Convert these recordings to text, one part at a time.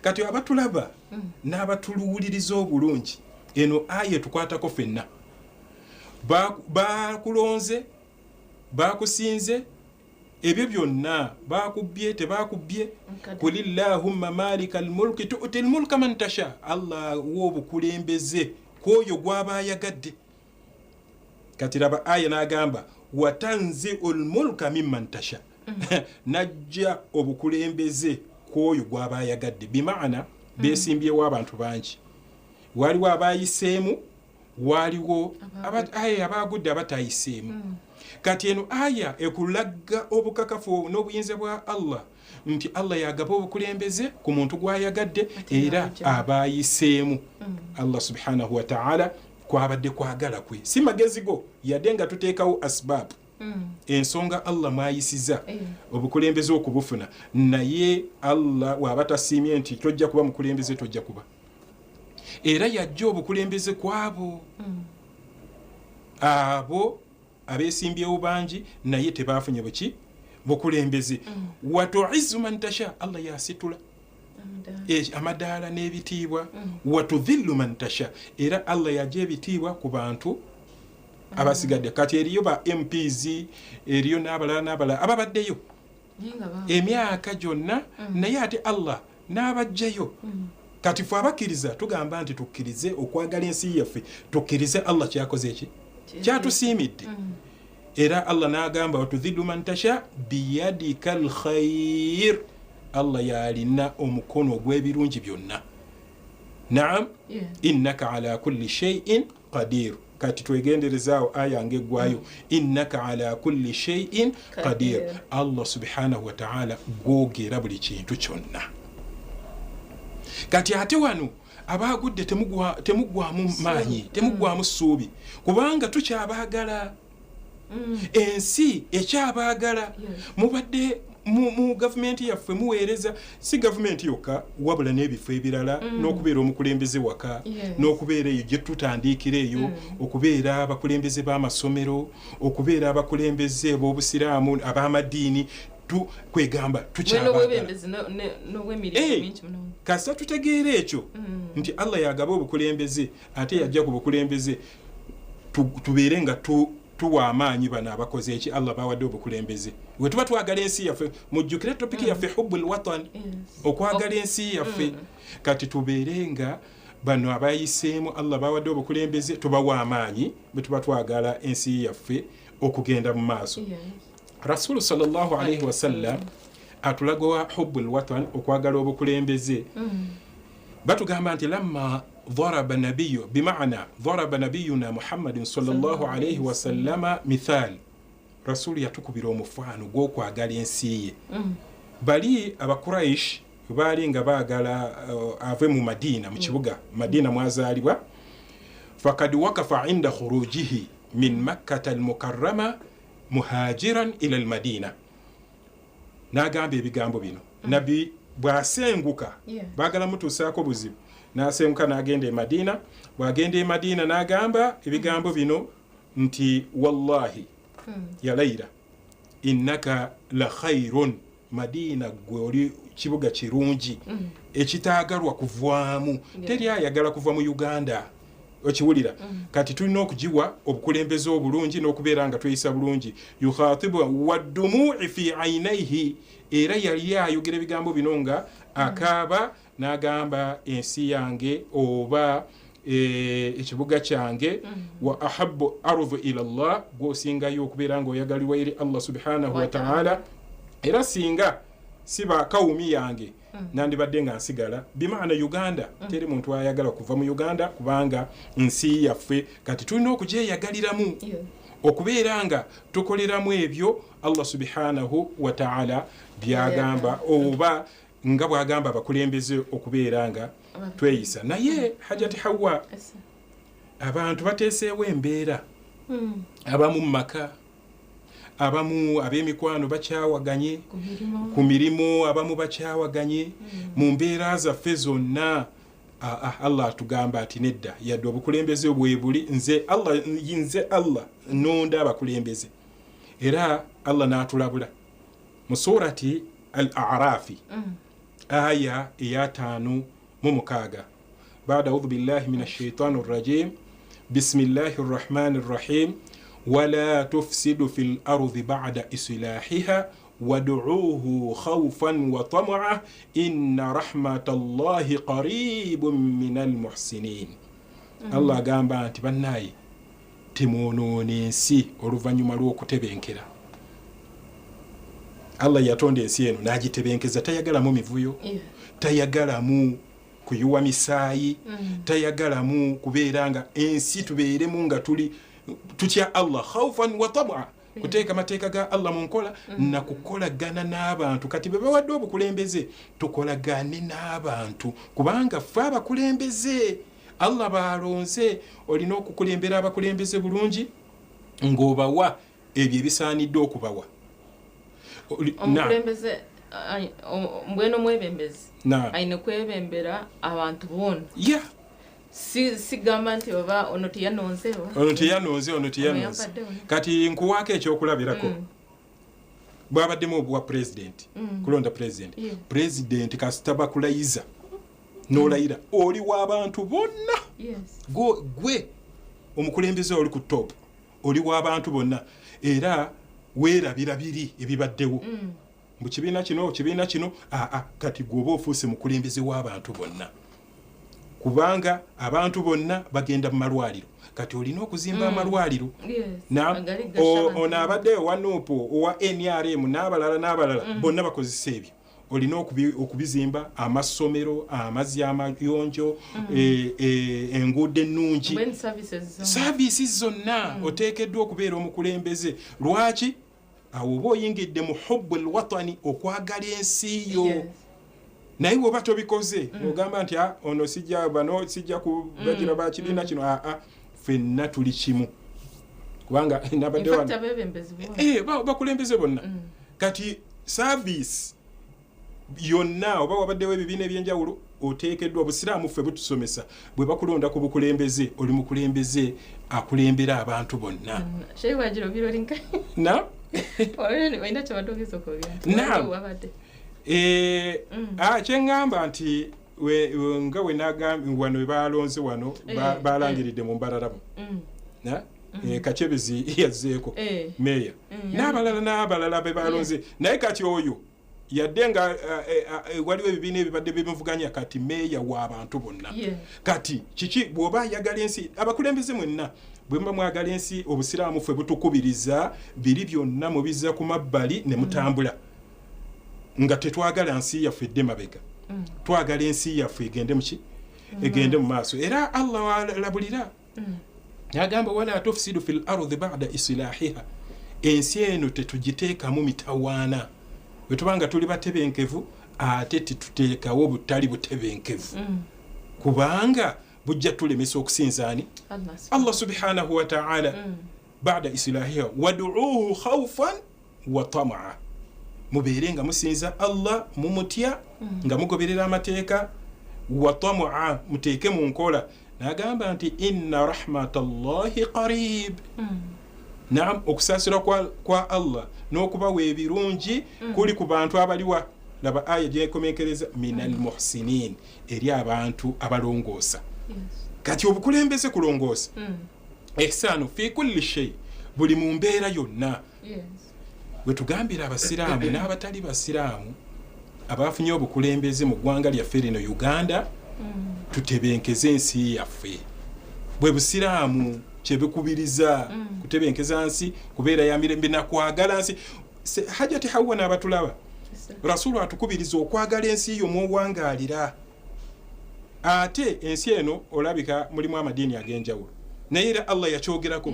kati abatulaba n'abatuluwuliriza obulungi eno aya tukwatako ffenna bakulonze bakusinze ebyo byonna bakubye tebakubbye kulillahumma malika almulki tu'ti almulka man tasha Allah w'obukulembeze kwoyo gwaba ayagadde kati raba aya n'agamba watanzi almulka mimman tasha najja obukulembeze kwoyo gwaba ayagadde bimaana besimbyewo abantu bangi waliwo abayiseemu waliwo abagudde abatayiseemu kati eno aya ekulaga obukakafu n'obuyinza bwa Allah nti Allah yagaba obukulembeze ku muntu gwayagadde era abayiseemu Allah subhanahu wa ta'ala kwabadde kwagala kwe si magezi go yadde nga tuteekawo asbab ensonga Allah mwayisiza obukulembeze okubufuna naye Allah wabatasiimye nti tojja kuba mukulembeze tojja kuba era yajja obukulembeze kwabo abo abesimbyewo bangi naye tebafunye buki bukulembeze watu'izzu man tasha Allah yasitula amadaala n'ebitiibwa watudhillu man tasha era Allah yajja ebitiibwa ku bantu abasigadde kati eriyo ba MPs eriyo n'abalala ababaddeyo emyaka gyonna naye ate Allah n'abajjayo kati fe abakiriza tugamba nti tukkirize okwagala ensi yaffe tukkirize Allah kyakoze eki kyatusiimidde era Allah n'agamba watudhillu man tasha biyadika alkhair Allah yalina omukono ogw'ebirungi byonna naam innaka ala kulli shay'in qadir kati twegenderezaawo aya ng'eggwayo innaka ala kulli shay'in qadir Allah subhanahu wa ta'ala gwogera buli kintu kyonna kati ate wano abagudde temugwamu maanyi temugwamu ssuubi kubanga tukyabaagala ensi ekyabaagala mubadde mu gavumenti yaffe muweereza si gavumenti yokka wabula n'ebifo ebirala n'okubeera omukulembeze waka n'okubeera eyo gye tutandikira eyo okubeera abakulembeze b'amasomero okubeera abakulembeze b'obusiraamu ab'amadiini kwegamba tukyabagala kasita tutegeera ekyo nti Allah yagaba obukulembeze ate yajja ku bukulembeze tubeere nga tuwa amaanyi bano abakoze eki Allah bawadde obukulembeze we tuba twagala ensi yaffe mujjukire topiki yaffe hubbul watan okwagala ensi yaffe kati tubeere nga bano abayiseemu Allah bawadde obukulembeze tubawa amaanyi bwe tuba twagala ensi yaffe okugenda mu maaso Rasulu sallallahu alayhi wa sallam atulaga hubbul watan okwagala obukulembeze batugamba nti lamma ضرب نبي بمعنى ضرب نبينا محمد صلى الله عليه وسلم مثال رسول yatukubira omufano gw'okwagala ensi ye bali abakuraish bali nga baagala ave mu Madina mu kibuga Madina mwazaalibwa fakad waqafa inda khurujihi min Makkah al-Mukarrama muhajiran ila al-Madina nagamba ebigambo bino nabi bwasenguka baagala mutuusaako buzibu nasenguka n'agenda e Madina bw'agenda e Madina n'agamba ebigambo bino nti wallahi ya Layla innaka la khairun Madina gwe oli kibuga kirungi ekitaagalwa kuvaamu teri ayagala kuva mu Uganda okiwulira kati tulina okugiwa obukulembeze obulungi n'okubeera nga tweyisa bulungi yukhatibu waddumu'i fi aynayhi era yali ayogera ebigambo bino nga akaaba n'agamba ensi yange oba ekibuga kyange wa ahabbu ardu ila Allah gwosingayo okubeera nga oyagalirwa eri Allah subhanahu wa ta'ala era singa siba kawumi yange nandibadde nga nsigala bimaana Uganda teri muntu ayagala kuva mu Uganda kubanga nsi yaffe kati tulina okugyeyagaliramu okubeera nga tukoleramu ebyo Allah subhanahu wa ta'ala byagamba oba nga bwagamba abakulembeze okubeera nga tweyisa naye hajati Hawa abantu bateeseewo embeera abamu mu maka abamu ab'emikwano bakyawaganye ku mirimu abamu bakyawaganye mu mbeera zaffe zonna Allah atugamba ati nedda yadde obukulembeze bwe buli nze Allah nonda abakulembeze era Allah n'atulabula mu surati al-A'rafi aya eya 5 بعد أعوذ بالله من الشيطان الرجيم بسم الله الرحمن الرحيم ولا تفسد في الأرض بعد إصلاحها ودعوه خوفا وطمعا إن رحمة الله قريب من المحسنين الله gamba nti bannaye temuonoona ensi oluvannyuma lw'okutebenkera. Allah yatonda ensi eno n'agitebenkeza, tayagalamu mivuyo, tayagalamu kuyuwa misaayi, tayagalamu kubeera nga ensi tubeeremu nga tutya Allah khawfan wa tam'a, kuteeka mateeka ga Allah mu nkola na kukolagana n'abantu. Kati be bawadde obukulembeze tukolagane n'abantu kubanga ffe abakulembeze Allah balonze, olina okukulembera abakulembeze bulungi ng'obawa ebyo ebisaanidde okubawa. Omukulembeze mbweno mwebembezi ayina kwebembera abantu boona. Sigamba nti oba ono teyanonze kati nkuwaako ekyokulabirako. Bwabaddemu obwa pulezidenti, kulonda pulezidenti kasita bakulayiza n'olayira oli w'abantu bonna. Gwe omukulembeze oli ku top, oli w'abantu bonna era weerabira biri ebibaddewo mu kibiina kino kati gwoba ofuuse mukulembeze w'abantu bonna kubanga abantu bonna bagenda mu malwaliro. Kati olina okuzimba amalwaliro. Ono abadde owa NUP, owa NRM n'abalala bonna bakozesa ebyo. Olina okubizimba amasomero, amazzi amayonjo, enguudo ennungi, saavisi zonna oteekeddwa okubeera omukulembeze. Lwaki? Awo oba oyingidde mu hubbul watani, okwagala ensi yo. Naye oba tobikoze ogamba nti ono sijja kubagira bakibiina kino. Ffenna tuli kimu kubanga bakulembeze bonna. Kati saavisi yonna oba wabaddewo ebibiina ebyenjawulo oteekeddwa. Obusiraamu ffe butusomesa bwe bakulonda ku bukulembeze oli mukulembeze akulembera abantu bonna. Kyeŋŋamba nti nga we nagambye wano balonze wano balangiridde mu Mbararabu Kachebezi yazzeeko meya n'abalala be balonze. Naye kati oyo yadde nga waliwo ebibiina ebibadde bimuvuganya, kati meya w'abantu bonna. Kati kiki bw'oba ayagala ensi, abakulembeze mwenna bwe muba mwagala ensi, obusiraamu ffe butukubiriza biri byonna mubizza ku mabbali ne mutambula nga tetwagala nsi yaffe edde mabega. Twagala ensi yaffe egende muki egende mu maaso. Era Allah alabulira yagamba wala tufsidu fil ardi ba'da islahiha, ensi eno tetugiteekamu mitawaana. Bwe tubanga tuli batebenkevu ate tituteekawo butali butebenkevu kubanga bujja tulemesa okusinzaani Allah subhanahu wa ta'ala. Ba'da islahiha wad'uuhu khawfan wa tam'a, mubeere nga musinza Allah mumutya nga mugoberera amateeka. Wa tam'a, muteeke mu nkola. N'agamba nti inna rahmatallahi qarib. Naam, okusaasira kwa Allah n'okubawa ebirungi kuli ku bantu abaliwa. Laba aya gyekomekereza minal muhsinin, eri abantu abalongoosa. Kati obukulembeze kulongoosa. Ihsanu fi kulli shay, buli mu mbeera yonna. Bwe tugambira abasiraamu n'abatali basiraamu abafunye obukulembeze mu ggwanga lyaffe lino Uganda, tutebenkeze ensi yaffe. Bwe busiraamu kyebikubiriza kutebenkeza nsi, kubeera ya mirembe na kwagala nsi. Hajjati Hawwa n'abatulaba, Rasulu atukubiriza okwagala ensi yo mw'owangaalira. Ate ensi eno olabika mulimu amadiini ag'enjawulo, naye era Allah yakyogerako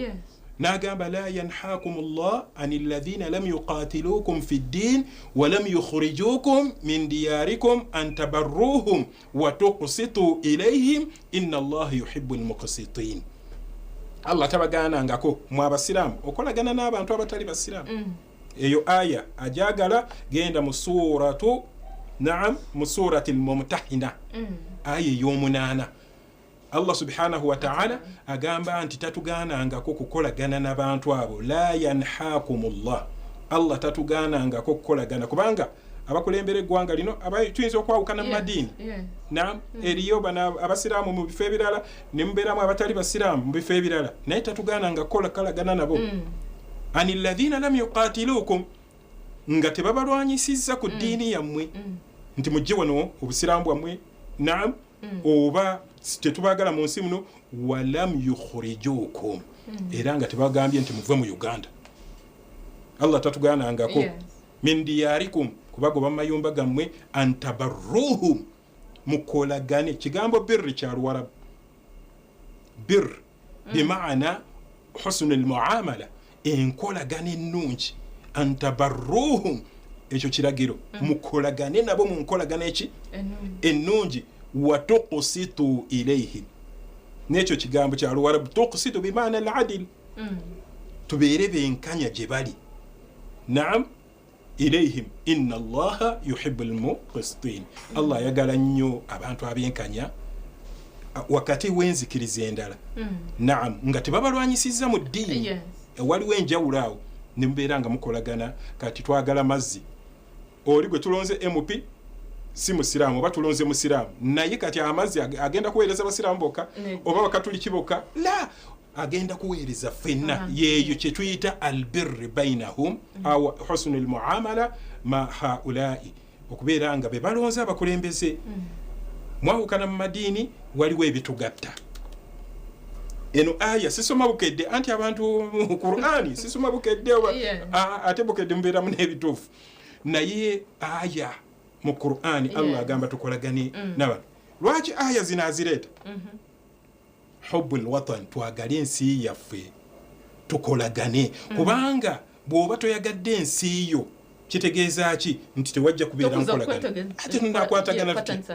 n'agamba la yanhaakum Allah anil ladhina lam yuqatilukum fi ddin wa lam yukhrijukum min diyarikum an tabarruhum wa tuqsitu ilayhim inna Allah yuhibbul muqsitin. Allah tabagaanangako mu abasiraamu okolagana n'abantu abatali basiraamu. Eyo aya ajagala genda mu suratu mu surati al-Mumtahina aya y'omunaana. Allah subhanahu wa ta'ala agamba nti tatugaanangako kukolagana n'abantu abo. La yanhaakumullah, Allah tatugaanangako kukolagana kubanga abakulembera eggwanga lino tuyinza okwawukana mu madiini naam eriyo bano abasiraamu mu bifo ebirala ne mubeeramu abatali basiraamu mu bifo ebirala naye tatugaana nga kola kalagana nabo ani alladhina lam yuqatilukum nga tebabalwanyisizza ku ddiini yammwe nti mujje wano obusiraamu bwammwe naam oba tetubagala mu nsi muno walam yukhrijukum era nga tebagambye nti muve mu Uganda Allah tatugaanangako min diyarikum kubagoba mu mayumba gammwe antabarruhum mukolagane kigambo birri kya Luwarabu birr bimaana husnul muamala enkolagane ennungi antabarruhum ekyo kiragiro mukolagane nabo mu nkolagane eki ennungi wa tuqsitu ilayhim n'ekyo kigambo kya Luwarabu tuqsitu bimaana al-adl tubeere benkanya gye bali naam ilayhim inna allaha yuhibbul muqsitin Allah ayagala nnyo abantu abenkanya wakati w'enzikiriza endala naam nga tebabalwanyisizza mu ddiini waliwo enjawulo awo ne mubeera nga mukolagana kati twagala mazzi oli gwe tulonze MP si musiraamu oba tulonze musiraamu naye kati amazzi agenda kuweereza basiraamu bokka oba bakatuliki bokka la agenda kuweereza fenna yeeyo kye tuyita albirri bainahum aw husnul muamala ma haulai okubeera nga be balonze abakulembeze mwawukana mu madiini waliwo ebitugatta eno aya sisoma bukedde anti abantu mu Qur'ani sisoma bukedde ate bukedde mubeeramu n'ebituufu naye aya mu Qur'ani Allah agamba tukolagane n'abantu lwaki aya zinazireeta hubbul watan twagale ensi yaffe tukolagane kubanga bw'oba toyagadde ensi yo kitegeeza ki nti tewajja kubeera nkolagana ate tunakwatagana tuti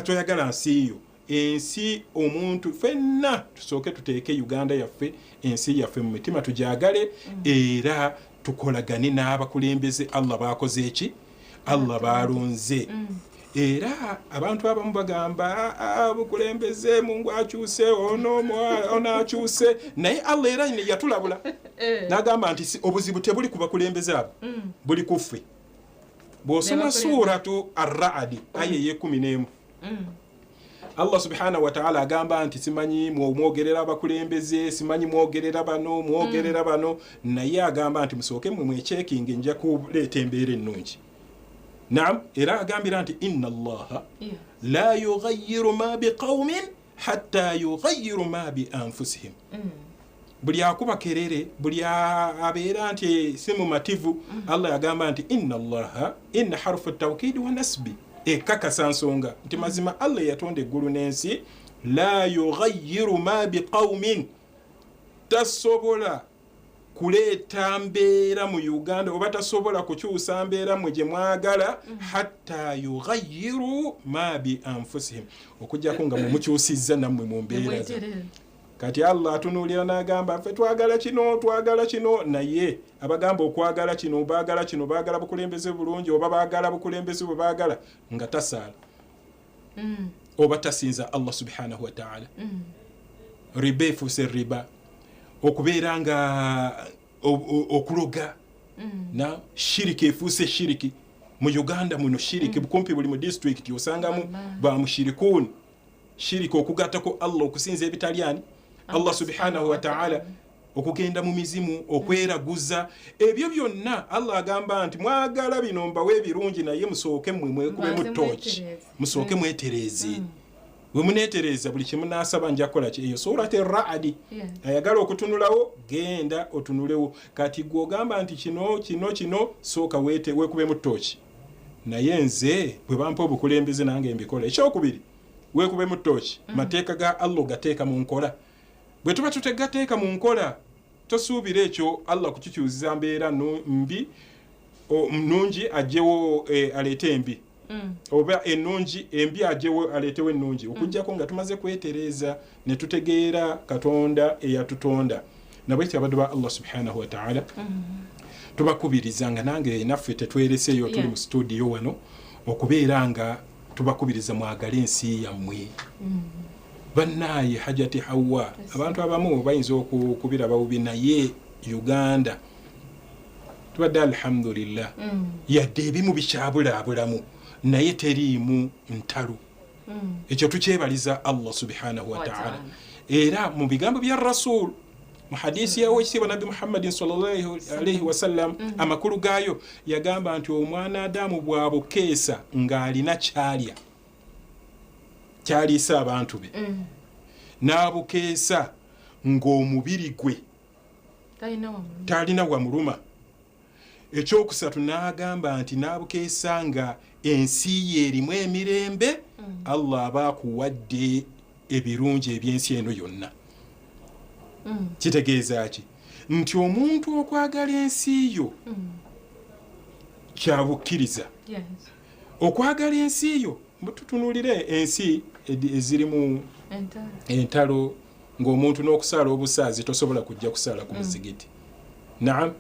toyagala nsi yo ensi omuntu fenna tusooke tuteeke Uganda yaffe ensi yaffe mu mitima tujagale era tukolagane n'abakulembeze Allah baakoze eki Allah balonze era abantu abamu bagamba abukulembeze Mungu akyuse ono akyuse naye Allah era yatulabula n'agamba nti obuzibu tebuli ku bakulembeze abo buli kuffe bw'osoma suratu Ar-Ra'd aya 11 Allah subhanahu wa ta'ala agamba nti simanyi mwogerera abakulembeze simanyi mwogerera bano naye agamba nti musooke mwechecking nja kuleeta embeera ennungi naam era agambira nti inna allaha la yughayyiru ma biqaumin hatta yughayyiru ma bi anfusihim buli akuba kerere buli abeera nti simu mativu Allah yagamba nti inna allaha inna harfu tawkid wa nasbi ekakasa nsonga nti mazima Allah yatonda eggulu n'ensi la yughayyiru ma biqaumin tasobola kuleeta mbeera mu Uganda oba tasobola kukyusa mbeera mwe gye mwagala hatta yughayyiru ma bi anfusihim okujjako nga mumukyusizza nammwe mu mbeera kati Allah atunuulira n'agamba ffe twagala kino naye abagamba okwagala kino baagala bukulembeze bulungi oba baagala bukulembeze bwe baagala nga tasaala oba tasinza Allah subhanahu wa ta'ala riba efuuse riba okubeera nga okuloga na shiriki efuuse shiriki mu Uganda muno shiriki bukumpi buli mu district osangamu ba mushirikun shiriki okugattako Allah okusinza ebitalyani Allah subhanahu wa ta'ala okugenda mu mizimu okweraguza ebyo byonna Allah agamba nti mwagala bino mbawe ebirungi naye musooke mwekube mu tochi musooke mweterezi we munetereza buli kimu nasaba nja kola eyo surati Ar-Ra'd ayagala okutunulawo genda otunulewo kati gwogamba nti kino sooka wekube mu tochi naye nze bwe bampa obukulembeze nange mbikola ekyokubiri wekube mu tochi mateeka ga Allah gateeka mu nkola bwe tuba tutegateeka mu nkola tosuubira ekyo Allah kukikyuziza mbeera mbi nnungi ajjewo aleete embi oba ennungi embi ajjewo aleetewo ennungi okujjako nga tumaze kwetereeza ne tutegeera Katonda eyatutonda nabwekyo abaddu ba Allah subhanahu wa ta'ala tubakubiriza nga nange naffe tetwereseeyo tuli mu studio wano okubeera nga tubakubiriza mwagale ensi yammwe bannaye hajati Hawa abantu abamu bayinza okubira bawubi naye Uganda tubadde alhamdulillah yadde ebimu bikyabulaabulamu naye teriimu ntalo ekyo tukyebaliza Allah subhanahu wa ta'ala era mu bigambo bya rasul mu hadisi yawo ekisibwa nabbi Muhammadin sallallahu alayhi wasallam amakulu gaayo yagamba nti omwana Adamu bw'abukeesa ng'alina kyaliisa abantu be n'abukeesa ng'omubiri gwe talina wamuluma ekyokusatu n'agamba nti n'abukeesa nga ensi ye erimu emirembe Allah aba akuwadde ebirungi eby'ensi eno yonna kitegeeza ki nti omuntu okwagala ensi yo kyabukkiriza okwagala ensi yo tutunulire ensi ezirimu entalo ng'omuntu n'okusaala obusaazi tosobola kujja kusaala ku muzigiti naam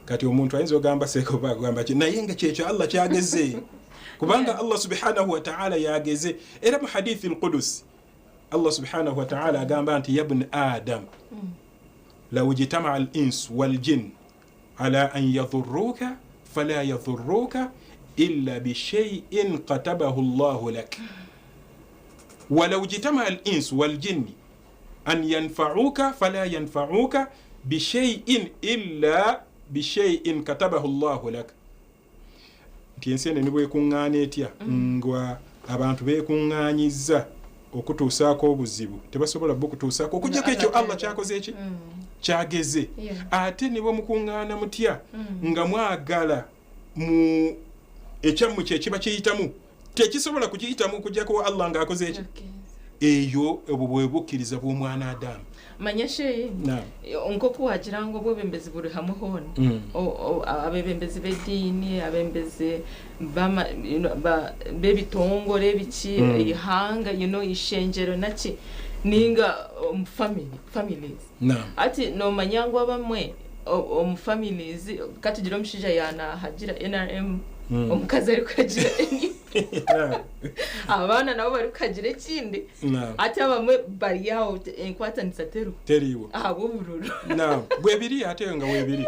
kati omuntu ayinza ogamba sekobagamba ki naye nga kyekyo Allah kyageze kubanga Allah subhanahu wa ta'ala yageze era mu hadithi al-Qudus Allah subhanahu wa ta'ala agamba nti ya ibn Adam law ijtama'a al-ins wal jinn ala an yadhurruka fala yadhurruka illa bi shay'in katabahu Allah lak wa law ijtama'a al-ins wal jinn an yanfa'uka fala yanfa'uka bi shay'in illa bi shay'in katabahu Allah lak tiensene nibwe kungane etya ngwa abantu bekunganyiza okutuusaako obuzibu tebasobola bukutuusaako okujjako ekyo Allah kyakoze eki kyageze ate nibo mukungana mutya nga mwagala mu ekyamu kyekiba kiyitamu tekisobola kukiyitamu okujjako Allah ng'akoze eki eyo obwo bwe bukkiriza bw'omwana Adamu manyeshe onkoku wagirango bwebembezi buri hamwe hona abebembezi b'eddiini abembezi b'ebitongole biki ihanga ishenjero naki ninga families ati nomanyangwa abamwe families kati gira omushaija yana hagira NRM omukazi ari kugira abana nabo bari kugira ekindi ati abamwe bari yawo enkwatanisa teriwo bururu bwebiri ate nga webiri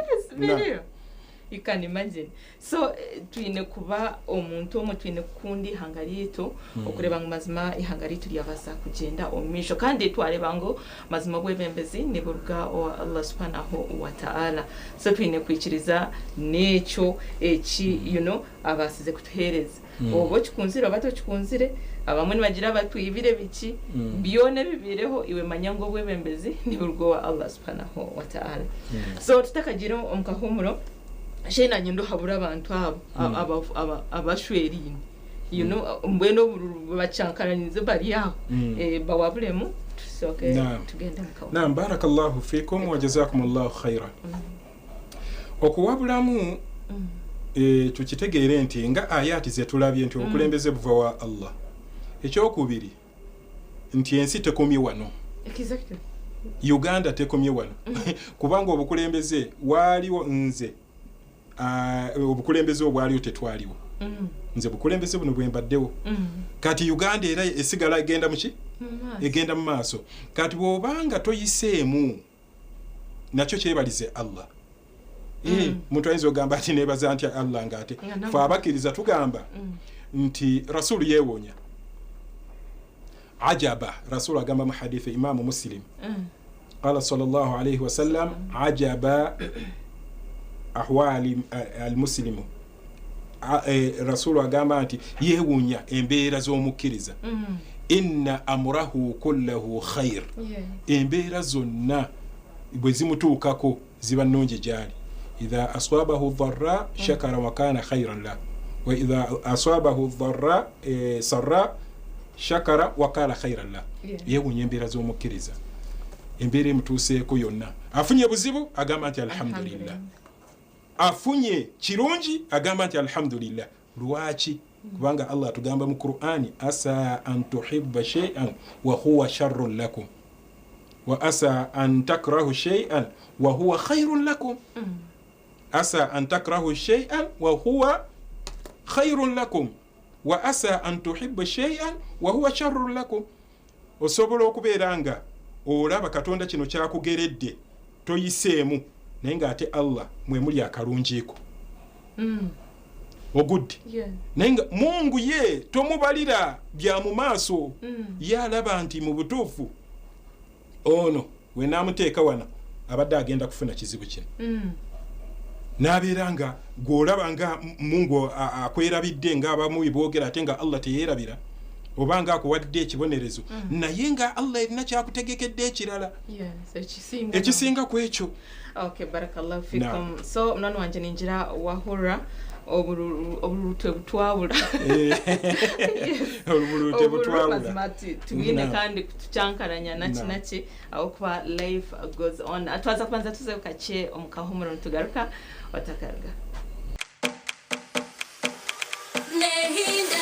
you can imagine so tuine kuba omuntu omwe tuine kundi hangarito okureba ngo mazima ihangarito lyabasa kugenda omisho kandi twareba ngo mazima bwebembezi niburuga o Allah subhanahu wa ta'ala so tuine kwikiriza necho eki abasize kutuhereza obo kikunzira bato kikunzire abamwe nibagira batwibire biki byone bibireho iwe manyango bwebembezi niburuga wa Allah subhanahu wa ta'ala so tutakagira omukahumuro shena nyendo habura abantu abo abashwerini mbweno bacyankaranize bari yaho bawabulemu tugende mukawo naam barakallahu fikum wa jazakumullahu khairan okuwabulamu tukitegeere nti nga ayati zetulabye nti okulembeze buva wa Allah ekyokubiri nti ensi tekomye wano Uganda tekomye wano kubanga obukulembeze waliwo nze obukulembeze obwaliwo tetwaliwo nze bukulembeze buno bwembaddewo kati Uganda era esigala egenda muki egenda mu maaso kati bw'obanga toyiseemu nakyo kyebalize Allah muntu ayinza ogamba ati nebaza ntya Allah ngate fe abakiriza tugamba nti rasulu yeewonya ajaba rasulu agamba mu hadithi Imam Muslim qala sallallahu alayhi wa sallam ajaba ahwali almuslimu rasulu agamba nti yeewunya embeera z'omukkiriza inna amrahu kullahu khair embeera zonna bwe zimutuukako ziba nnungi gyali idha aswabahu dharra shakara wa kana khairan la wa idha aswabahu dharra sarra shakara wa kana khairan la yeewunya embeera z'omukkiriza embeera emutuuseeko yonna afunye buzibu agamba nti alhamdulillah afunye kirungi agamba nti alhamdulillah lwaki kubanga Allah tugamba mu Qur'ani asa an tuhibba shay'an wa huwa sharrun lakum wa asa an takrahu shay'an wa huwa khairun lakum asa an takrahu shay'an wa huwa khairun lakum wa asa an tuhibba shay'an wa huwa sharrun lakum osobola okubeeranga olaba katonda kino kyakugeredde toyiseemu naye ng'ate Allah mwe muli akalungiiko ogudde naye nga Mungu ye tomubalira bya mu maaso ye alaba nti mu butuufu ono we naamuteeka wana abadde agenda kufuna kizibu kino n'abeera nga gw'olaba nga Mungu akwerabidde ng'abamu boogera ate nga Allah teyeerabira oba nga akuwadde ekibonerezo naye nga Allah erina kyakutegekedde ekirala ekisinga ku ekyo. Okay, barakallahu fikum. So mwana wanje ninjira wahura obulute butwabula obulute butwabula mazimati tugine kandi tucyankaranya naki aho kuba life goes on. Atwaza kwanza tuzebukache omukahumuro tugaruka watakarga nehinda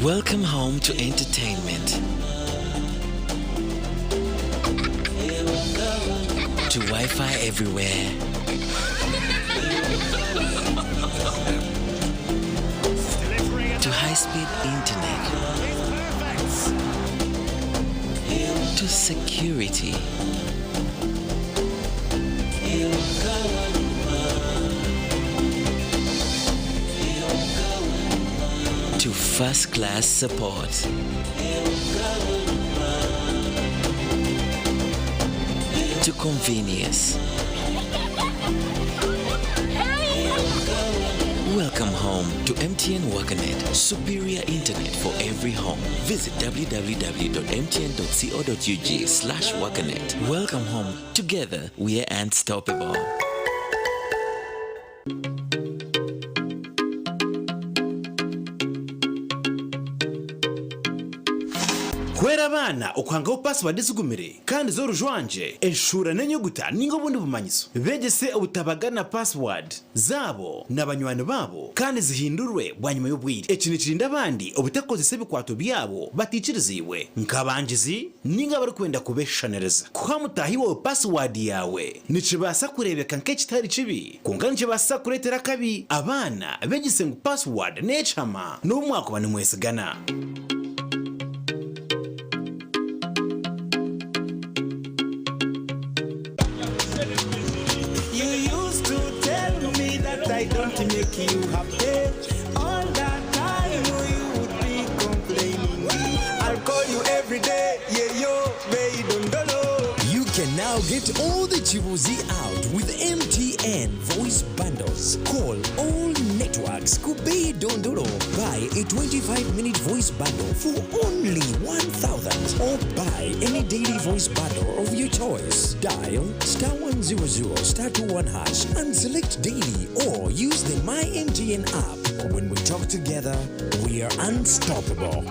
Welcome home to entertainment, to Wi-Fi everywhere, to high-speed internet, to security, to first-class support. To convenience. Welcome home to MTN Wakanet, superior internet for every home. Visit www.mtn.co.ug/Wakanet. Welcome home. Together, we are unstoppable. Kwera bana okwangaho password zigumire kandi zo rujwanje eshura n'enyuguta ningo bundi bumanyiso begese obutabagana password zabo n'abanywani babo kandi zihindurwe bwanyuma y'obwire ekini kirinda abandi obutakozesa ebikwato byabo batikiriziwe nkabangizi ninga bari kwenda kubeshanereza kuba mutahiwe password yawe nikibasa kurebeka nk'ekitari kibi kunga nikibasa kuretera kabi abana begese ngo password n'echama n'omwaka bani mwesigana. I don't make you happy. All that time you would be complaining. I'll call you every day. Yeah, yo, baby, don't know. You can now get all the Chibuzi out with MTN voice bundles. Call all networks. Kubei Dondoro. Buy a 25-minute voice bundle for only 1,000. Or buy any daily voice bundle of your choice. Dial *100 *21# and select daily, or use the My MTN app. When we talk together, we are unstoppable.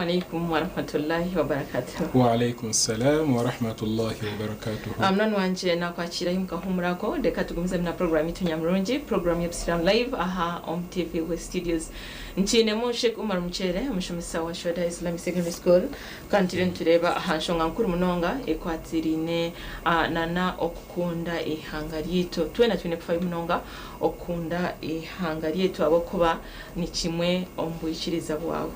Alaikum wa rahmatullahi wa barakatuh. Wa alaikum salam wa rahmatullahi wa barakatuh. Amnan wanje na kwachira mukahumurako deka tugumiza na program itu nyamrunji program ya Islam live aha on TV West Studios nchine mo Sheikh Umar Muchere amushomesa wa Shoda Islamic Secondary School kantiren tureba ahanshonga nkuru munonga ekwatirine nana okukunda ihangarito 2025 munonga okunda ihangarito abokuba ni kimwe ombuyikiriza bwawe.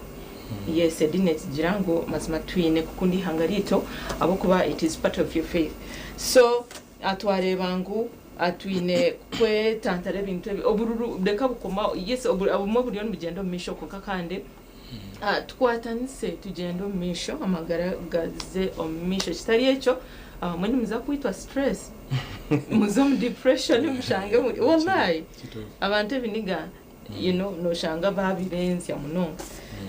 Yes, edinet jirango mazima twine kukundi hangarito abokuba it is part of your faith. So atware bangu atwine kwe tantare bintu obururu deka bukoma yes obumo buriyo mugendo misho kokakande tukwatanise tugendo misho amagaragaze omisho kitari echo mwene muza kuitwa stress muzom depression mushange wallahi abantu biniga you know no shanga babirenzi ya munonga.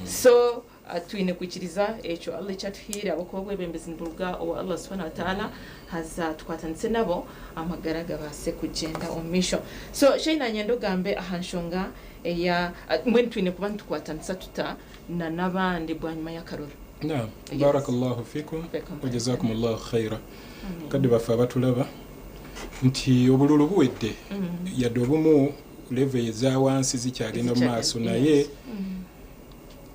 So twine kwikiriza ekyo Allah kyatuhiire abakuba bwebembezi nduruga owa Allah subhanahu wa ta'ala haza tukwatanise nabo amagara gabase kugenda omisho. So shaina nyendo gambe ahanshonga eya mwen twine kuba tukwatanisa tuta na nabandi bwanyuma y'akaroro. Naam, barakallahu fikum wa jazakumullahu khaira. Kadi bafa batulaba nti obululu buwedde yadde obumu level za wansi zikyagenda mu maaso naye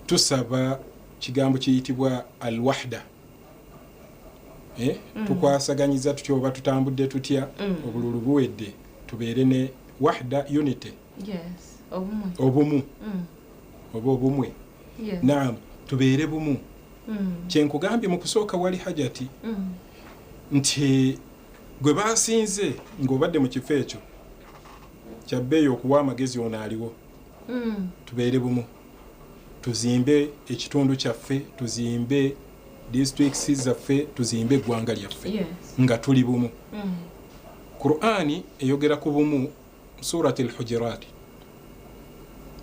tusaba kigambo kiyitibwa alwahda. Tukwasaganyiza tutyo oba tutambudde tutya obululu buwedde tubeere ne wahda unity. Yes, obumu oba obumwe. Naam, tubeere bumu. Kyenkugambye mu kusooka wali hajati nti gwe basinze ng'obadde mu kifo ekyo kyabbeeyo okuwa amagezi ono aliwo. Tubeere bumu, tuzimbe ekitundu kyaffe, tuzimbe districts zaffe, tuzimbe eggwanga lyaffe nga tuli bumu. Qur'ani eyogera ku bumu surati al-Hujurat.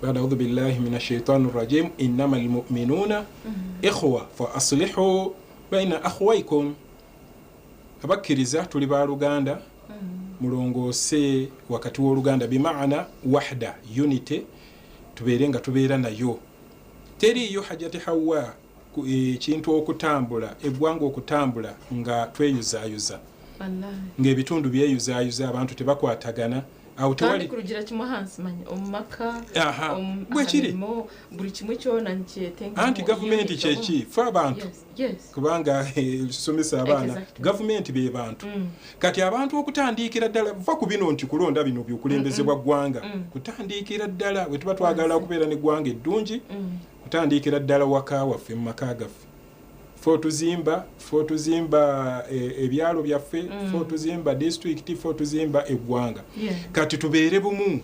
بعد أعوذ بالله من الشيطان الرجيم إنما المؤمنون إخوة فأصلحوا بين أخويكم. Abakiriza tuli ba Luganda mulongose wakati w'Oluganda bimaana wahda unity tubeere nga tubeera nayo. Teriyo hajati hawa kintu okutambula eggwanga okutambula nga tweyuzayuza ng'ebitundu byeyuzayuza abantu tebakwatagana awo tewali kurugira kimwe hansi manyi omumaka bwekiri buli kimwe kyona nkyetenga anti gavumenti kyeki fe abantu kubanga somesa abaana gavumenti be bantu kati abantu okutandikira ddala va ku bino nti kulonda bino byokulembezebwa ggwanga kutandikira ddala bwe tuba twagala okubeera n'eggwanga eddungi kutandikira ddala waka waffe mu maka gaffe fo tuzimba ebyalo byaffe fo tuzimba district fo tuzimba eggwanga kati tubeere bumu.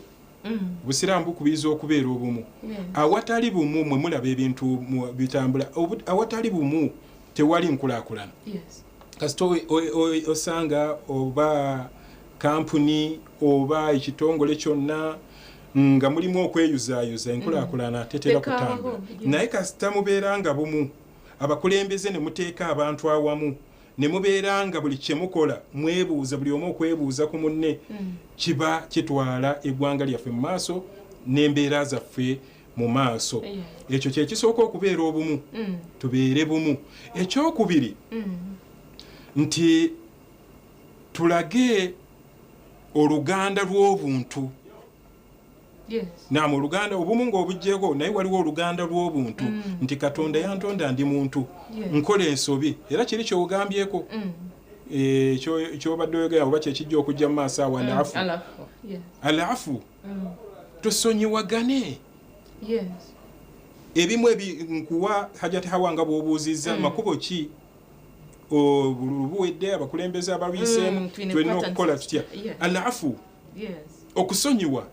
Busiraamu bukubiza okubeera obumu. Awatali bumu mwe mulaba ebintu bitambula. Awatali bumu tewali nkulaakulana. Kasito osanga oba kampuni oba ekitongole kyonna nga mulimu okweyuzayuza enkulaakulana tetera kutambula. Naye kasita mubeera nga bumu abakulembeze ne muteeka abantu awamu ne mubeera nga buli kye mukola mwebuuza buli omu okwebuuza ku munne kiba kitwala eggwanga lyaffe mu maaso n'embeera zaffe mu maaso. Ekyo kye kisooka okubeera obumu. Tubeere bumu. Ekyokubiri nti tulage oluganda lw'obuntu. Naam, oluganda obumu ng'obujjeko naye waliwo oluganda lw'obuntu nti Katonda yantonda ndi muntu nkola ensobi era kiri kyogambyeko kyobadde oyogera oba kyekijja okujja mu maaso awo alafu tusonyiwagane. Ebimu nkuwa hajati hawanga bw'obuuzizza makubo ki buwedde abakulembeze abalwiseemu tulina okukola tutya alafu okusonyiwa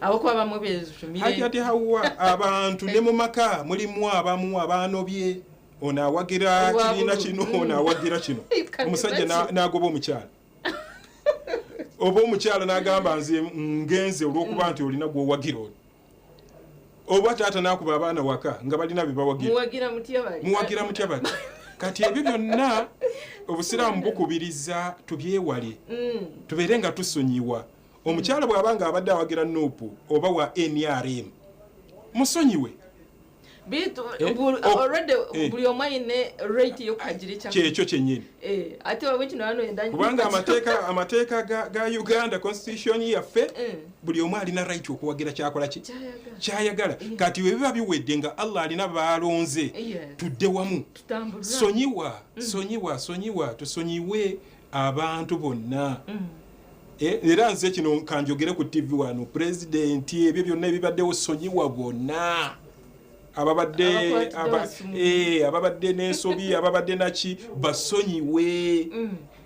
abakuba bamwe bezumire hajati hawa abantu ne mu maka mulimu abamu abanobye ono awagira kirina kino ono awagira kino omusajja n'agoba omukyala oba omukyala n'agamba nze ngenze olw'okuba nti olina gw'owagira oli oba taata n'akuba abaana waka nga balina bye bawagira muwagira mutya bati kati ebyo byonna obusiraamu bukubiriza tubyewale tubeere nga tusonyiwa. Omukyala bw'abanga abadde awagira Nuupu oba wa NRM musonyiwe bitu already buli omu ayine rate y'okukagira kyekyo kyennyini ate wawe kino hano endanye kubanga amateeka ga Uganda constitution yaffe buli omu alina right okuwagira kyakola kyayagala. Kati we biba biwedde nga Allah alina baalonze tudde wamu sonyiwa tusonyiwe abantu bonna. Era nze kino kanjogere ku TV wano president ebyo byonna ebibaddewo sonyiwa bonna ababadde n'ensobi ababadde naki basonyiwe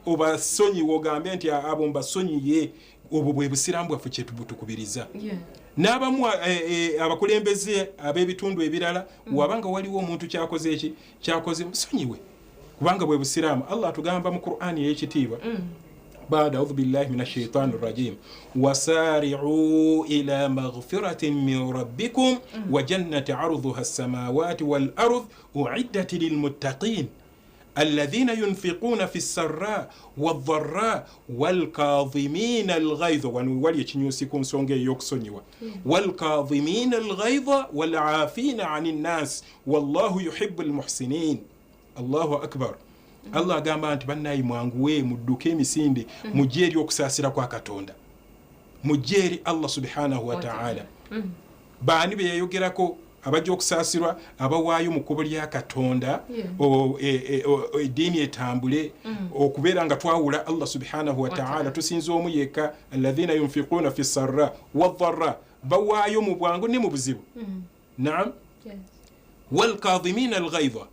obasonyiwe ogambe nti abo mbasonyiye. Obwo bwe busiraamu bwaffe kyetubutukubiriza. N'abamu abakulembeze ab'ebitundu ebirala wabanga waliwo omuntu kyakoze musonyiwe kubanga bwe busiraamu. Allah atugamba mu Qur'ani ey'ekitiibwa بعد أعوذ بالله من الشيطان الرجيم وسارعوا إلى مغفرة من ربكم وجنة عرضها السماوات والأرض أعدت للمتقين الذين ينفقون في السراء والضراء والكاظمين الغيظ ونولي تشنيوسيكم سونغي يوكسونيوا والكاظمين الغيظ والعافين عن الناس والله يحب المحسنين. الله أكبر. Allah agamba nti bannayi mwanguwe mudduke emisinde mujje eri okusaasira kwa Katonda, mujje eri Allah subhanahu wa ta'ala. Baani be yayogerako abajja okusaasirwa abawaayo mu kkubo lya Katonda eddiini etambule okubeera nga twawula Allah subhanahu wa ta'ala tusinza omu yekka alladhina yunfiquuna fi sarra wadharra bawaayo mu bwangu ne mu buzibu. Naam. Walkaadhimina alghayza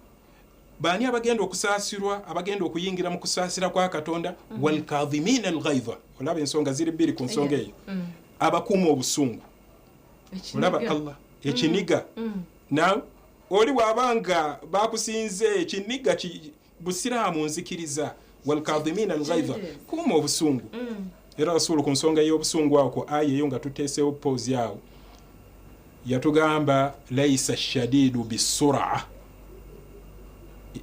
baani abagenda okusaasirwa abagenda okuyingira mu kusaasira kwa Katonda walkaadhimina alghayza olaba ensonga ziri bbiri ku nsonga eyo abakuuma obusungu olaba Allah ekiniga na oli wabanga bakusinze ekiniga busiraamu nzikiriza walkaadhimina alghayza kuuma obusungu era Rasulu ku nsonga y'obusungu awo ku aya eyo nga tuteesewo pause yawo yatugamba laysa shadidu bisur'a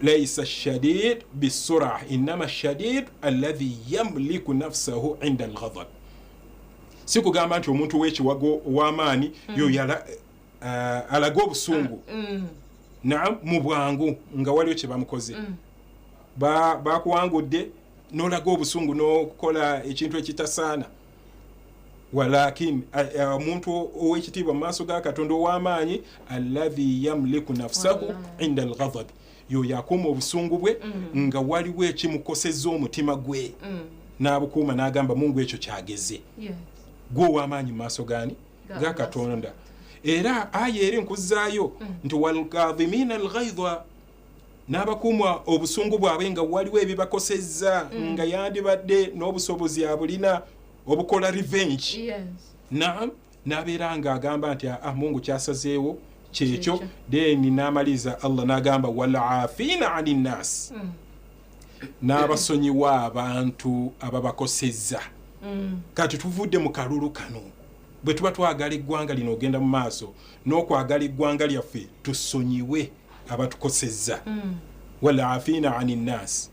ليس الشديد بالسرعة إنما الشديد الذي يملك نفسه عند الغضب. siku gamba nti omuntu w'ekiwago w'amaanyi yo yala alaga obusungu naam mu bwangu nga waliwo kye bamukoze bakuwangudde n'olaga obusungu n'okukola ekintu ekitasaana walakin omuntu ow'ekitiibwa mu maaso ga Katonda ow'amaanyi alladhi yamliku nafsahu inda alghadab yo yakuuma obusungu bwe nga waliwo ekimukosezza omutima gwe n'abukuuma n'agamba Mungu ekyo kyageze gwe ow'amaanyi mu maaso gani ga Katonda. Era aya eri nkuzaayo nti walkaadhimina alghayza n'abakuuma obusungu bwabwe nga waliwo ebibakosezza nga yandibadde n'obusobozi abulina obukola revenge. Naam, n'abeera ng'agamba nti Mungu kyasazeewo kyekyo deni n'amaliza Allah n'agamba wal'afina 'ani nnas n'abasonyiwa abantu ababakosezza. Kati tuvudde mu kalulu kano bwe tuba twagala eggwanga lino ogenda mu maaso n'okwagala eggwanga lyaffe tusonyiwe abatukosezza. wal'afina 'ani nnas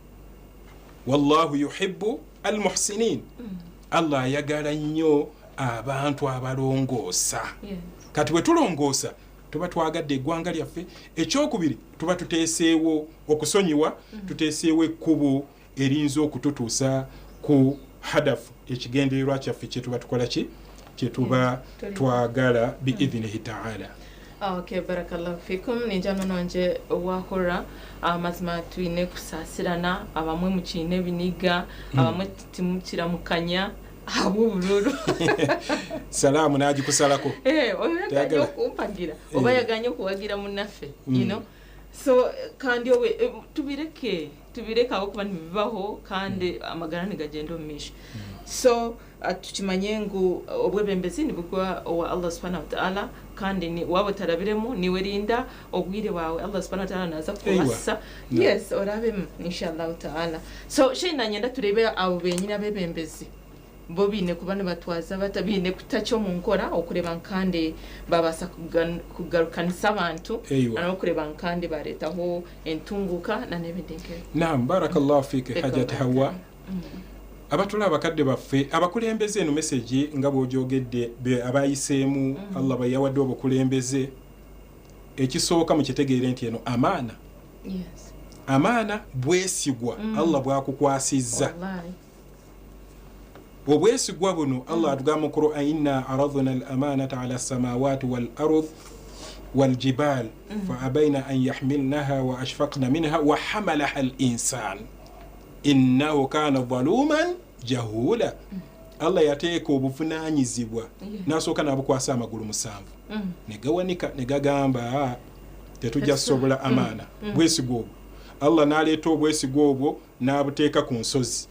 wallahu yuhibbu almuhsinin. Allah ayagala nnyo abantu abalongoosa. Kati bwe tulongoosa tuba twagadde eggwanga lyaffe. Ekyokubiri tuba tuteeseewo okusonyiwa tuteeseewo ekkubo erinza okututuusa ku hadafu ekigendererwa kyaffe kyetuba tukola ki kyetuba twagala biidhinihi ta'ala. Okay, barakallahu fikum. Ninjano nonje wahora mazima tuine kusaasirana abamwe mu kiine biniga abamwe timukiramukanya abululu salamu naji kusalako oyaganya kumpagira oba yaganya kuwagira munaffe you know. So kandi owe tubireka okuba nibibaho kandi amagara nigagenda omumisho. So tukimanye ngu obwebembezi nibugwa wa Allah subhanahu wa ta'ala kandi ni wabo tarabiremu niwe rinda obwire wawe Allah subhanahu wa ta'ala naza kuwasa. Yes, orabe inshallah ta'ala. So shina nyenda turebe abo benyina bebembezi bobine kubana batwaza batabine kutacho mu nkora okureba nkande babasa kugarukanisa abantu anokureba nkande baretaho entunguka na nebindeke. Naam, barakallahu fiki hajat Hawa. Abatula abakadde baffe abakulembeze eno message nga bw'ojogedde abayiseemu Allah bayawadde obukulembeze ekisooka mu kitegeere nti eno amaana. Yes. Amaana bwesigwa Allah bwakukwasizza. Obwesigwa buno Allah atugamba mu Qur'an inna aradna al-amanata ala as-samawati wal-ardh wal-jibal fa abayna an yahmilnaha wa ashfaqna minha wa hamalaha al-insan innahu kana zaluman jahula. Allah yateeka obuvunaanyizibwa n'asooka n'abukwasa amagulu 7 negawanika negagamba tetujja sobola amaana bwesigwa obwo. Allah n'aleeta obwesigwa obwo n'abuteeka ku nsozi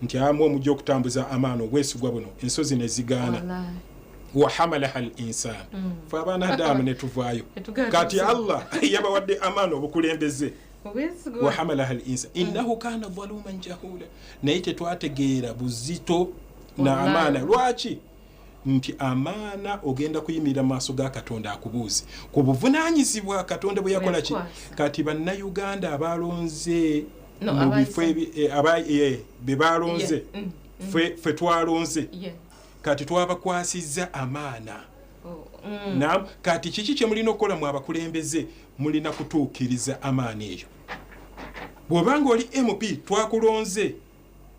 nti amwe omujja okutambuza amaana obwesigwa buno ensozi ne zigaana. wa hamalaha al-insan fa abaana Adamu ne tuvaayo. Kati Allah yabawadde amaana obukulembeze wa hamalaha al-insa innahu kana zaluman jahula naye tetwategeera buzito na amaana lwaki nti amaana ogenda kuyimirira maaso ga Katonda akubuuze ku buvunaanyizibwa Katonda bwe yakola ki kati bannayuganda abalonze mu bifo be balonze ffe twalonze kati twabakwasizza amaana naam kati kiki kye mulina okukola mu abakulembeze mulina kutuukiriza amaana eyo bw'obanga oli MP twakulonze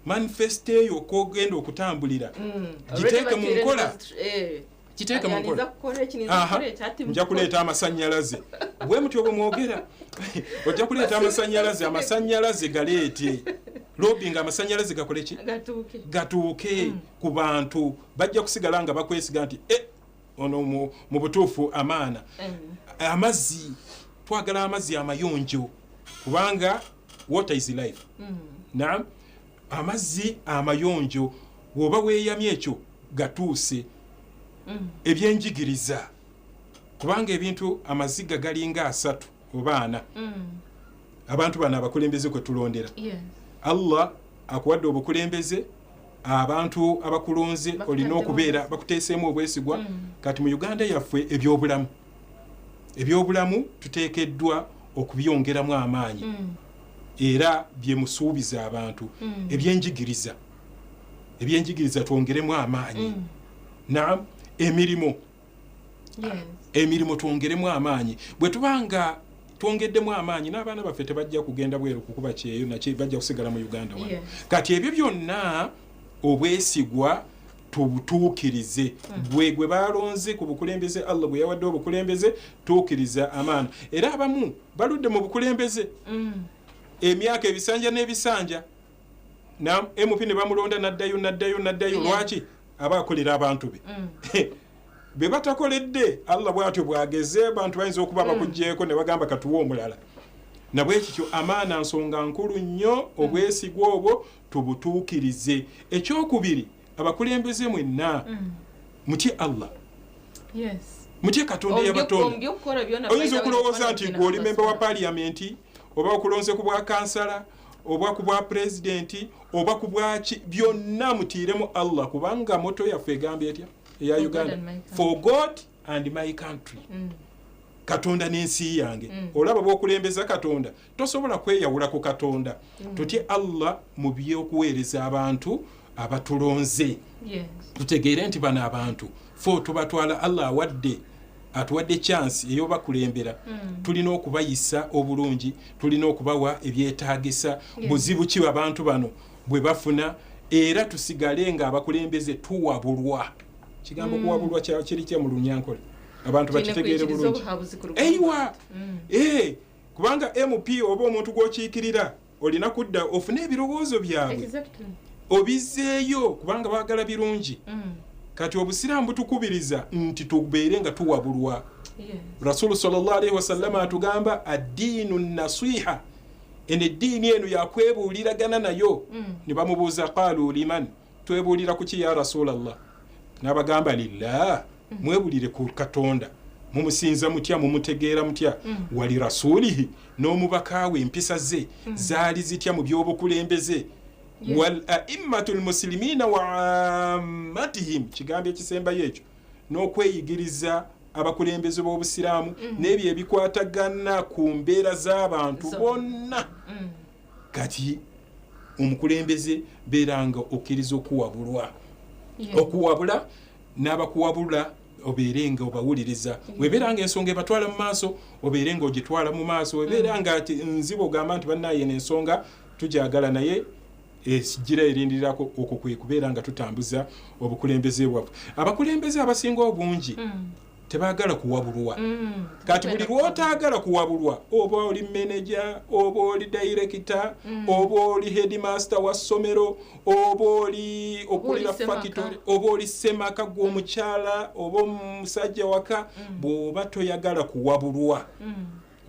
manifesto eyo kogenda okutambulira giteeke mu nkola kiteeke mu nkola nja kuleeta amasannyalaze bwe mutyo bwe mwogera ojja kuleeta amasannyalaze galeete lobbying amasannyalaze gakole ki gatuuke ku bantu bajja kusigala nga bakwesiga nti ono mu butuufu amaana amazzi twagala amazzi amayonjo kubanga water is life naam amazzi amayonjo bw'oba weeyamye ekyo gatuuse ebyenjigiriza kubanga ebintu amaziga galinga 3 oba 4 abantu bano abakulembeze kwe tulondera Allah akuwadde obukulembeze abantu abakulonze olina okubeera bakuteeseemu obwesigwa kati mu Uganda yaffe ebyobulamu tuteekeddwa okubyongeramu amaanyi era byemusuubiza abantu ebyenjigiriza twongeremu amaanyi naam emirimu twongeremu amaanyi bwe tubanga twongeddemu amaanyi n'abaana baffe tebajja kugenda bweru kukuba kyeyo nakye bajja kusigala mu Uganda wano kati ebyo byonna obwesigwa tubutuukirize gwe balonze ku bukulembeze Allah bwe yawadde obukulembeze tuukiriza amaana era abamu baludde mu bukulembeze emyaka ebisanja n'ebisanja na MP ne bamulonda naddayo lwaki abakolera abantu be batakoledde Allah bwatyo bwageze abantu bayinza okuba bakujjeeko ne bagamba katuwa omulala nabwe ekyo amaana nsonga nkulu nnyo obwesigwa obwo tubutuukirize ekyokubiri abakulembeze mwenna mutye Allah mutye Katonda yabatonda oyinza okulowooza nti gwe oli memba wa parliament oba okulonze ku bwa kansala oba ku bwa presidenti oba ku bwaki byonna mutiiremu Allah kubanga moto yaffe egambye etya eya Uganda for God and my country Katonda n'ensi yange olaba bw'okulembeza Katonda tosobola kweyawula ku Katonda tutye Allah mu by'okuweereza abantu abatulonze tutegeere nti bano abantu fo tubatwala Allah atuwadde chance eyobakulembera tulina okubayisa obulungi tulina okubawa ebyetaagisa buzibu ki abantu bano bwe bafuna era tusigale nga abakulembeze tuwabulwa kigambo kuwabulwa kiri kya mu Lunyankole abantu bakitegeere bulungi eiwa kubanga MP oba omuntu gwokiikirira olina kudda ofune ebirowoozo byabwe obizeeyo kubanga baagala birungi kati obusiraamu butukubiriza nti tubeere nga tuwabulwa Rasulu sallallahu alaihi wasallam atugamba ad-diinu nasiha ene eddiini eno yakwebuuliragana nayo ne bamubuuza qaalu liman twebuulira kuki ya Rasulallah n'abagamba lillah mwebulire ku Katonda mumusinza mutya mumutegeera mutya wali rasulihi n'omubakaawe empisa ze zaali zitya mu by'obukulembeze wal a'immatul muslimina wa ammatihim kigambo ekisembayo ekyo n'okweyigiriza abakulembeze b'obusiraamu n'ebyo ebikwatagana ku mbeera z'abantu bonna kati omukulembeze beeranga okkiriza okuwabula n'abakuwabula obeerenga obawuliriza webeeranga ensonga ebatwala mu maaso obeerenga ogitwala mu maaso webeeranga ati nzibo ogamba nti bannaye n'ensonga tujagala naye esigira erindirirako okwo kwe kubeera nga tutambuza obukulembeze bwabwe abakulembeze abasinga obungi tebaagala kuwabulwa kati buli lw'otaagala kuwabulwa oba oli manager oba oli director oba oli headmaster wa ssomero oba oli okulira factory oba oli semaka gw'omukyala oba omusajja waka bw'oba toyagala kuwabulwa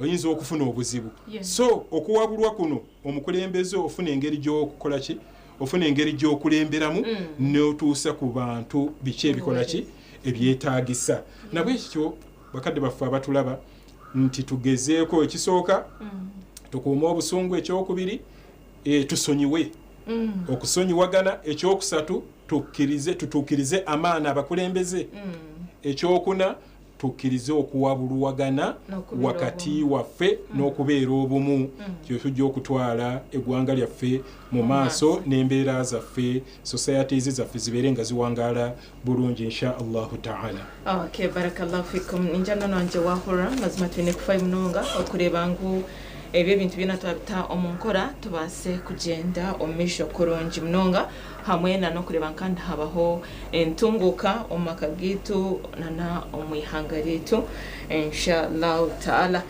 oyinza okufuna obuzibu so okuwabulwa kuno omukulembeze ofuna engeri gy'okukola ki ofuna engeri gy'okulemberamu n'otuusa ku bantu biki ebikola ki ebyetaagisa nabwe ekyo bakadde baffe abatulaba nti tugezeeko ekisooka tukuuma obusungu ekyokubiri tusonyiwe okusonyiwagana ekyokusatu tutuukirize amaana abakulembeze ekyokuna tukkirize okuwabuluwagana wakati waffe n'okubeera obumu kyetujja okutwala eggwanga lyaffe mu maaso n'embeera zaffe societies zaffe zibeere nga ziwangaala bulungi insha allahu taala. Okay, barakallahu fikum. Njana nanje wahura mazima twine kufai mnonga okureba ngu ebyo bintu byona twabita omunkora tubase kugenda omisho kurungi mnonga hamwe no kureba kandi habaho entunguka omaka gitu nana omwihanga lyetu inshallah taala.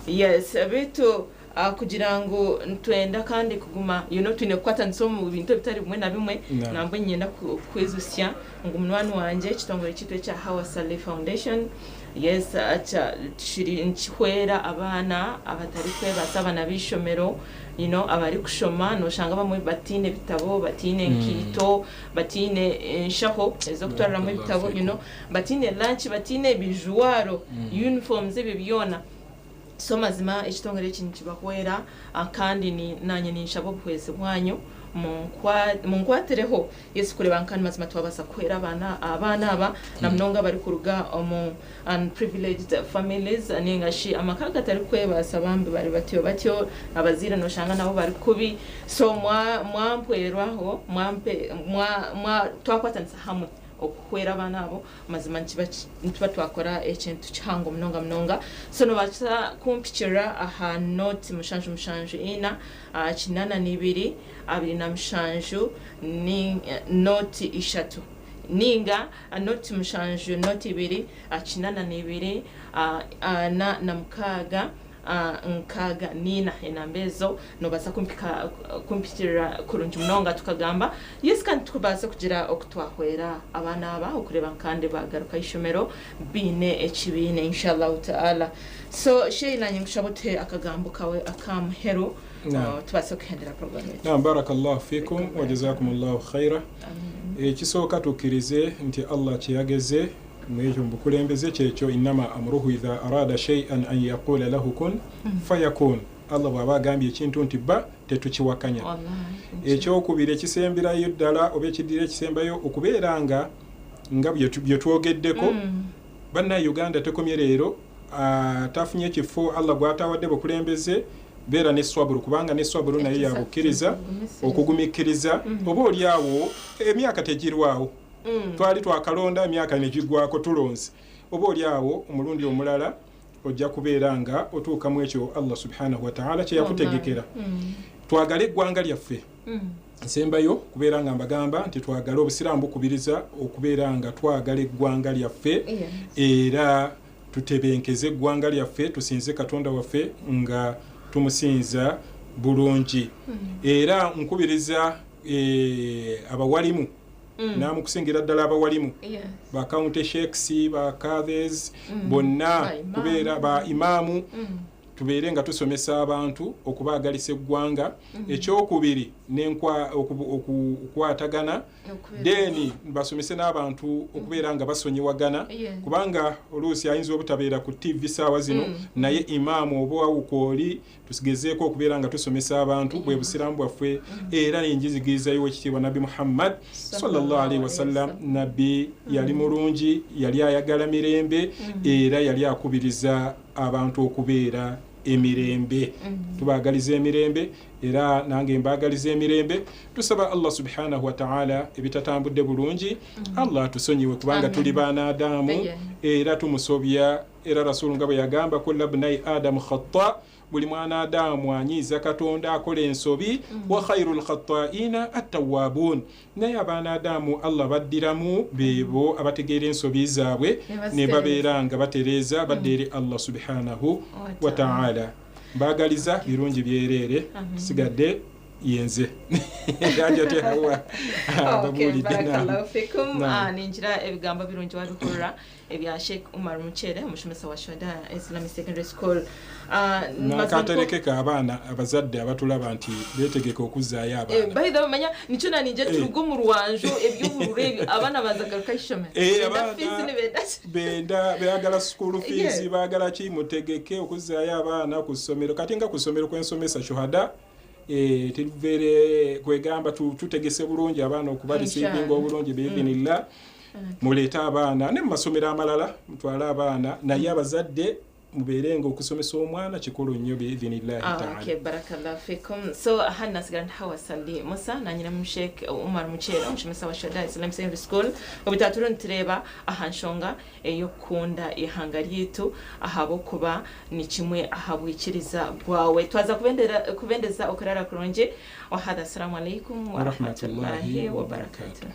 Yes, abitu kugira ngo twenda kandi kuguma twine kukwata nsomo mu bintu bitari bimwe na bimwe nambwe nyenda kwezusya ngo umunwani wanje kitongole kitwe cya Hawa Saleh Foundation. Yes, acha shiri nchihwera abana abatari kwebasa abana bishomero abari kushoma noshanga bamwe batine bitabo batine nkito batine nshaho ezo kutwara mu bitabo batine lunch batine bijuwaro uniforms byona so mazima ekitongere kintu kibahwera kandi ni nanye ninshabo bwese bwanyu munkwatereho Yesu kureba kandi mazima twabasa kwera abana aba namnonga bari kuruga unprivileged families ningashi amakaga tari kwebasa bambi bari batyo abazira noshanga nabo bari kubi so mwampwerwaho twakwatanisa hamwe okukwera abana abo mazima ntiba twakora ekintu kihango mnonga so no bacha kumpicira aha note mushanju ina kinana nibiri abiri na mushanju ni note ishatu ninga note mushanju note ibiri kinana nibiri na mkaga nkaga nina enambezo no basa kumpitira kurungi mnonga tukagamba yes kandi tukubasa kugira okutwahwera abana aba okureba kandi bagaruka ishomero bine ekibine inshallah taala. So sheila nyingushabote akagambo kawe akamhero tubasa kuhendera program yetu. Barakallahu fikum wa jazakumullahu khaira. Kisoka tukirize nti Allah kiyageze mwejo mbukulembeze kyekyo inama amruhu idha arada shay'an an yaqula lahu kun fayakun. Allah baba gambye ekintu nti ba tetukiwakanya. Ekyokubiri ekisemberayo ddala oba ekidire ekisembayo okubeeranga nga bye twogeddeko banna Uganda tekomye leero tafunye ekifo Allah gwatawadde bukulembeze beera ne swaburu kubanga ne swaburu naye yabukkiriza okugumikiriza oba oliawo emyaka tegirwawo twali twakalonda emyaka negigwako tulonze oba oliawo omulundi omulala ojja kubeera nga otuuka mu ekyo Allah subhanahu wa ta'ala kye yakutegekera. Twagale eggwanga lyaffe nsembayo kubeera nga mbagamba nti twagala obusiraamu bukubiriza okubeera nga twagala eggwanga lyaffe era tutebenkeze eggwanga lyaffe tusinze Katonda waffe nga tumusinza bulungi era nkubiriza abawalimu namukusingira ddala abawalimu ba county sheikhs ba kadhes bonna kubeera ba imamu tubeere nga tusomesa abantu okubaagalisa eggwanga ekyokubiri okukwatagana deni basomese n'abantu okubeera nga basonyiwagana kubanga oluusi ayinza obutabeera ku TV saawa zino naye imaamu oba awukooli tusigezeeko okubeera nga tusomesa abantu bwe busiraamu bwaffe era nenjizigirizayo ekitiibwa Nabbi Muhammad sallallahu alaihi wasallam. Nabbi yali mulungi, yali ayagala mirembe era yali akubiriza abantu okubeera emirembe. Tubagaliza emirembe era nange mbagaliza emirembe. Tusaba Allah subhanahu wa ta'ala ebitatambudde bulungi Allah tusonyiwe kubanga tuli baana Adamu era tumusobya era Rasul nga bwe yagamba kullu ibnai Adam khata buli mwana Adamu anyiza Katonda akola ensobi wa khairul khata'ina at-tawwabun. Naye abaana Adamu Allah baddiramu bebo abategeera ensobi zaabwe ne babeera nga batereza baddere Allah subhanahu wa ta'ala. Mbagaliza birungi byerere sigadde yenze yaje tehawa okay barakallahu fikum ninjira ebigambo birungi wabikura ebya Sheikh Umar Muchere umushomesa wa Shoda Islamic Secondary School nakaterekeka abaana abazadde abatulaba nti betegeka okuzaayo abaana by the way manya nico nanije turugo mu ruwanjo eby'uburure abana bazagaruka ishome benda beagala school fees bagala ki mutegeke okuzaayo abaana ku ssomero kati nga ku ssomero kwensomesa Shohada tuvere kwegamba tutegese bulungi abaana okubalisiibinga obulungi biidhinillah muleta abaana ne masomero amalala mutwala abaana naye abazadde muberenga okusomesa omwana kikolo nnyo biidhinillah ta'ala. Okay, barakallahu fikum. So hana sigaran hawa sali Musa na nyina Sheikh Umar Muchere umushomesa wa Shoda Islamic Secondary School obitaturo ntireba ahanshonga eyo kunda ihanga ryitu ahabo kuba ni kimwe ahabwikiriza bwawe twaza kubendeza okarara kuronje wa hada assalamu alaikum wa rahmatullahi wa barakatuh.